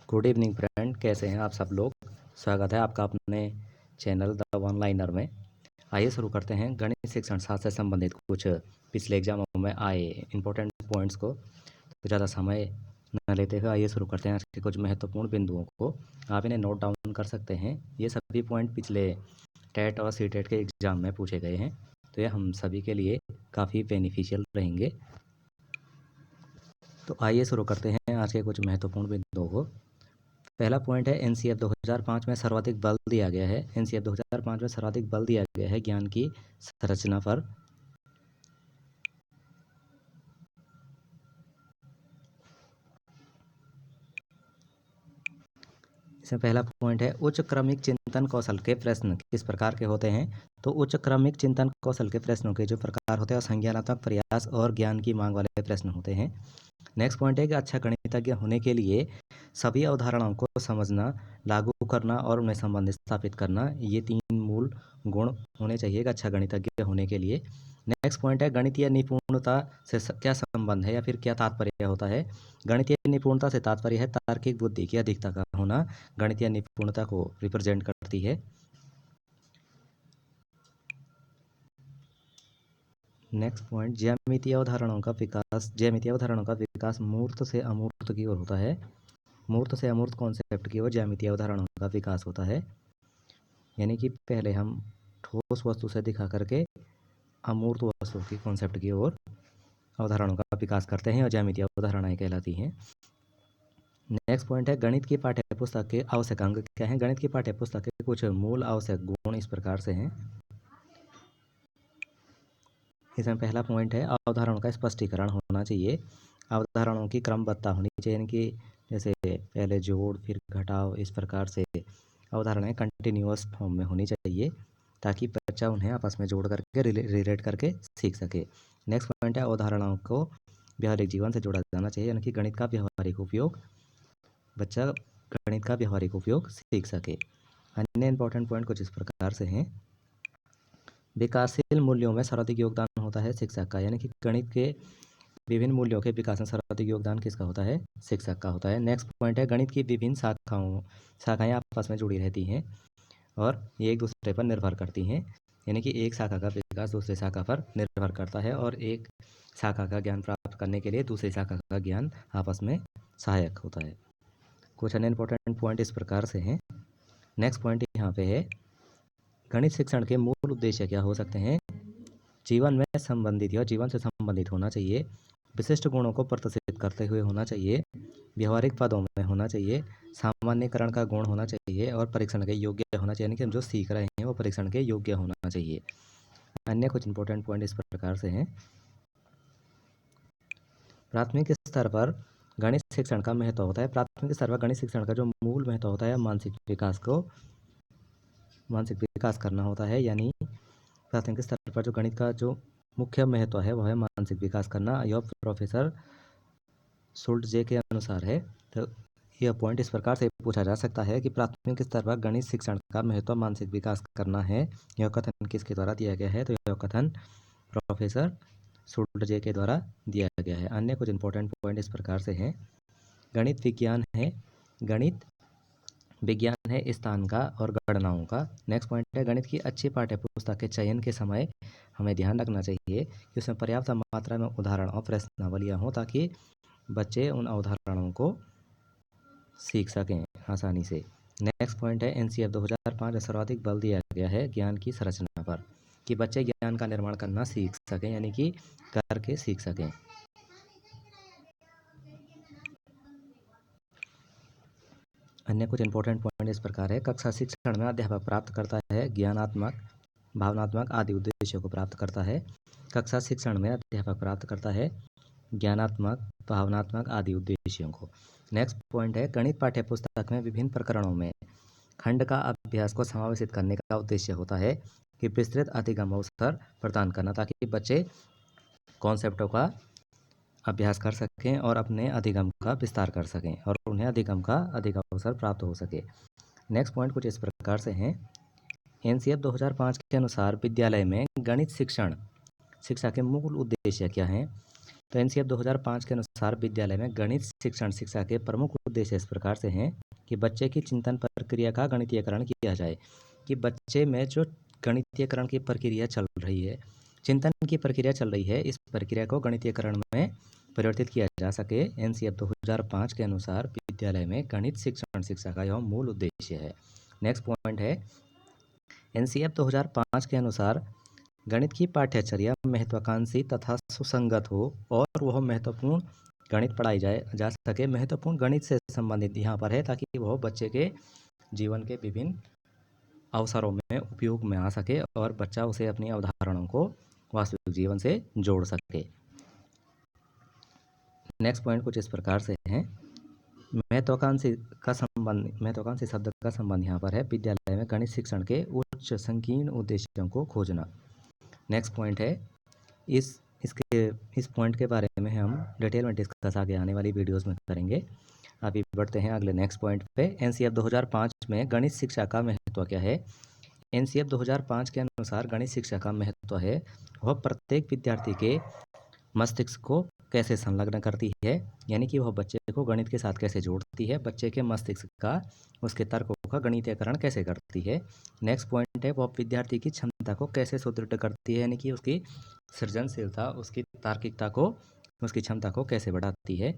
Good evening friend, कैसे हैं आप सब लोग। स्वागत है आपका अपने चैनल द वन लाइनर में। आइए शुरू करते हैं गणित शिक्षण शास्त्र से संबंधित कुछ पिछले एग्जामों में आए इंपॉर्टेंट पॉइंट्स को। तो ज़्यादा समय न लेते हुए आइए शुरू करते हैं आज के कुछ महत्वपूर्ण बिंदुओं को। आप इन्हें नोट डाउन कर सकते हैं। ये सभी पॉइंट पिछले टेट और सी टेट के एग्ज़ाम में पूछे गए हैं, तो ये हम सभी के लिए काफ़ी बेनिफिशियल रहेंगे। तो आइए शुरू करते हैं आज के कुछ महत्वपूर्ण बिंदुओं को। पहला पॉइंट है एनसीएफ 2005 में सर्वाधिक बल दिया गया है। एनसीएफ 2005 में सर्वाधिक बल दिया गया है ज्ञान की संरचना पर। इसमें पहला पॉइंट है उच्च क्रमिक चिंतन कौशल के प्रश्न किस प्रकार के होते हैं। तो उच्च क्रमिक चिंतन कौशल के प्रश्नों के जो प्रकार होते हैं संज्ञानात्मक प्रयास और ज्ञान की मांग वाले प्रश्न होते हैं। नेक्स्ट पॉइंट है कि अच्छा गणितज्ञ होने के लिए सभी अवधारणाओं को समझना, लागू करना और उन्हें संबंध स्थापित करना, ये 3 मूल गुण होने चाहिए एक अच्छा गणितज्ञ होने के लिए। नेक्स्ट पॉइंट है गणितीय निपुणता से क्या संबंध है या फिर क्या तात्पर्य होता है। गणितीय निपुणता से तात्पर्य है तार्किक बुद्धि की अधिकता का होना, गणितीय निपुणता को रिप्रेजेंट करती है। नेक्स्ट पॉइंट ज्यामितीय अवधारणाओं का विकास। ज्यामितीय अवधारणाओं का विकास मूर्त से अमूर्त की ओर होता है। मूर्त से अमूर्त कॉन्सेप्ट की ओर ज्यामितीय अवधारणाओं का विकास होता है। यानी कि पहले हम ठोस वस्तु से दिखा करके अमूर्त वस्तु की कॉन्सेप्ट की ओर अवधारणाओं का विकास करते हैं और ज्यामितीय अवधारणाएं कहलाती हैं। नेक्स्ट पॉइंट है गणित की पाठ्यपुस्तक के आवश्यक अंग क्या हैं। गणित की पाठ्यपुस्तक के कुछ मूल आवश्यक गुण इस प्रकार से हैं। इसमें पहला पॉइंट है अवधारणाओं का स्पष्टीकरण होना चाहिए। अवधारणाओं की क्रमबद्धता होनी चाहिए, यानी कि जैसे पहले जोड़ फिर घटाव, इस प्रकार से अवधारणाएं कंटिन्यूअस फॉर्म में होनी चाहिए ताकि बच्चा उन्हें आपस में जोड़ करके रिलेट करके सीख सके। नेक्स्ट पॉइंट है अवधारणाओं को व्यवहारिक जीवन से जोड़ा जाना चाहिए, यानी कि गणित का व्यवहारिक उपयोग, बच्चा गणित का व्यवहारिक उपयोग सीख सके। अन्य इंपॉर्टेंट पॉइंट कुछ इस प्रकार से हैं। विकासशील मूल्यों में सर्वाधिक योगदान होता है शिक्षक का, यानी कि गणित के विभिन्न मूल्यों के विकास में सर्वाधिक योगदान किसका होता है, शिक्षक का होता है। नेक्स्ट पॉइंट है गणित की विभिन्न शाखाएं आपस में जुड़ी रहती हैं और ये एक दूसरे पर निर्भर करती हैं, यानी कि एक शाखा का विकास दूसरी शाखा पर निर्भर करता है और एक शाखा का ज्ञान प्राप्त करने के लिए दूसरी शाखा का ज्ञान आपस में सहायक होता है। कुछ अन्य इंपॉर्टेंट पॉइंट इस प्रकार से हैं। नेक्स्ट पॉइंट यहाँ पे है गणित शिक्षण के मूल उद्देश्य क्या हो सकते हैं। जीवन में संबंधित या जीवन से संबंधित होना चाहिए, विशिष्ट गुणों को प्रदर्शित करते हुए होना चाहिए, व्यवहारिक पदों में होना चाहिए, सामान्यकरण का गुण होना चाहिए और परीक्षण के योग्य होना चाहिए, यानी कि हम जो सीख रहे हैं वो परीक्षण के योग्य होना चाहिए। अन्य कुछ इंपॉर्टेंट पॉइंट इस प्रकार से हैं। प्राथमिक स्तर पर गणित शिक्षण का महत्व होता है। प्राथमिक स्तर पर गणित शिक्षण का जो मूल महत्व होता है मानसिक विकास करना होता है, यानी प्राथमिक स्तर पर जो गणित का जो मुख्य महत्व है वह है मानसिक विकास करना। यह प्रोफेसर शुल्टजे के अनुसार है। तो यह पॉइंट इस प्रकार से पूछा जा सकता है कि प्राथमिक स्तर पर गणित शिक्षण का महत्व मानसिक विकास करना है। यह कथन किसके द्वारा दिया गया है, तो यह कथन प्रोफेसर शुल्टजे के द्वारा दिया गया है। अन्य कुछ इंपॉर्टेंट पॉइंट इस प्रकार से हैं। गणित विज्ञान है, गणित विज्ञान है स्थान का और गणनाओं का। नेक्स्ट पॉइंट है गणित की अच्छी पाठ्यपुस्तक के चयन के समय हमें ध्यान रखना चाहिए कि उसमें पर्याप्त मात्रा में उदाहरण और प्रश्नावलियाँ हों ताकि बच्चे उन अवधारणाओं को सीख सकें आसानी से। नेक्स्ट पॉइंट है एनसीएफ 2005 में सर्वाधिक बल दिया गया है ज्ञान की संरचना पर, कि बच्चे ज्ञान का निर्माण करना सीख सकें, यानी कि करके सीख सकें। अन्य कुछ इंपॉर्टेंट पॉइंट इस प्रकार है कक्षा शिक्षण में अध्यापक प्राप्त करता है ज्ञानात्मक, भावनात्मक आदि उद्देश्यों को प्राप्त करता है। कक्षा शिक्षण में अध्यापक प्राप्त करता है ज्ञानात्मक, भावनात्मक आदि उद्देश्यों को। नेक्स्ट पॉइंट है गणित पाठ्यपुस्तक में विभिन्न प्रकरणों में खंड का अभ्यास को समावेशित करने का उद्देश्य होता है कि विस्तृत अधिगम अवसर प्रदान करना ताकि बच्चे कॉन्सेप्टों का अभ्यास कर सकें और अपने अधिगम का विस्तार कर सकें और उन्हें अधिगम का अधिक अवसर प्राप्त हो सके। नेक्स्ट पॉइंट कुछ इस प्रकार से हैं। एनसीएफ 2005 के अनुसार विद्यालय में गणित शिक्षा के मूल उद्देश्य क्या हैं। तो एनसीएफ 2005 के अनुसार विद्यालय में गणित शिक्षण शिक्षा के प्रमुख उद्देश्य इस प्रकार से हैं कि बच्चे की चिंतन प्रक्रिया का गणितीयकरण किया जाए, कि बच्चे में जो गणितीयकरण की प्रक्रिया चल रही है, चिंतन की प्रक्रिया चल रही है, इस प्रक्रिया को गणितीयकरण में परिवर्तित किया जा सके। एनसीएफ 2005 के अनुसार विद्यालय में गणित शिक्षण शिक्षा का यह मूल उद्देश्य है। नेक्स्ट पॉइंट है, एनसीएफ 2005 के अनुसार गणित की पाठ्यचर्या महत्वाकांक्षी तथा सुसंगत हो और वह महत्वपूर्ण गणित पढ़ाई जा सके। महत्वपूर्ण गणित से संबंधित यहाँ पर है ताकि वह बच्चे के जीवन के विभिन्न अवसरों में उपयोग में आ सके और बच्चा उसे अपनी अवधारणाओं को वास्तविक जीवन से जोड़ सके। नेक्स्ट पॉइंट कुछ इस प्रकार से है, महत्वाकांक्षी शब्द का संबंध यहाँ पर है विद्यालय में गणित शिक्षण के उच्च संकीर्ण उद्देश्यों को खोजना। नेक्स्ट पॉइंट है, इस पॉइंट के बारे में हम डिटेल में डिस्कस आगे आने वाली वीडियोस में करेंगे। अभी बढ़ते हैं अगले नेक्स्ट पॉइंट पे। एनसीएफ 2005 में गणित शिक्षा का महत्व क्या है। एनसीएफ 2005 के अनुसार गणित शिक्षा का महत्व है वह प्रत्येक विद्यार्थी के मस्तिष्क को कैसे संलग्न करती है, यानी कि वह बच्चे को गणित के साथ कैसे जोड़ती है, बच्चे के मस्तिष्क का उसके तर्कों का गणितीयकरण कैसे करती है। नेक्स्ट पॉइंट है, वह विद्यार्थी की क्षमता को कैसे सुदृढ़ करती है, यानी कि उसकी सृजनशीलता, उसकी तार्किकता को, उसकी क्षमता को कैसे बढ़ाती है।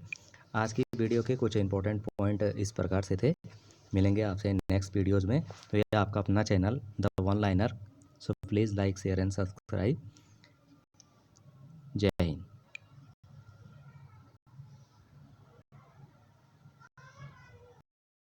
आज की वीडियो के कुछ इंपॉर्टेंट पॉइंट इस प्रकार से थे। मिलेंगे आपसे नेक्स्ट वीडियोज़ में। तो ये आपका अपना channel the one liner, so please like share and subscribe. जय हिंद।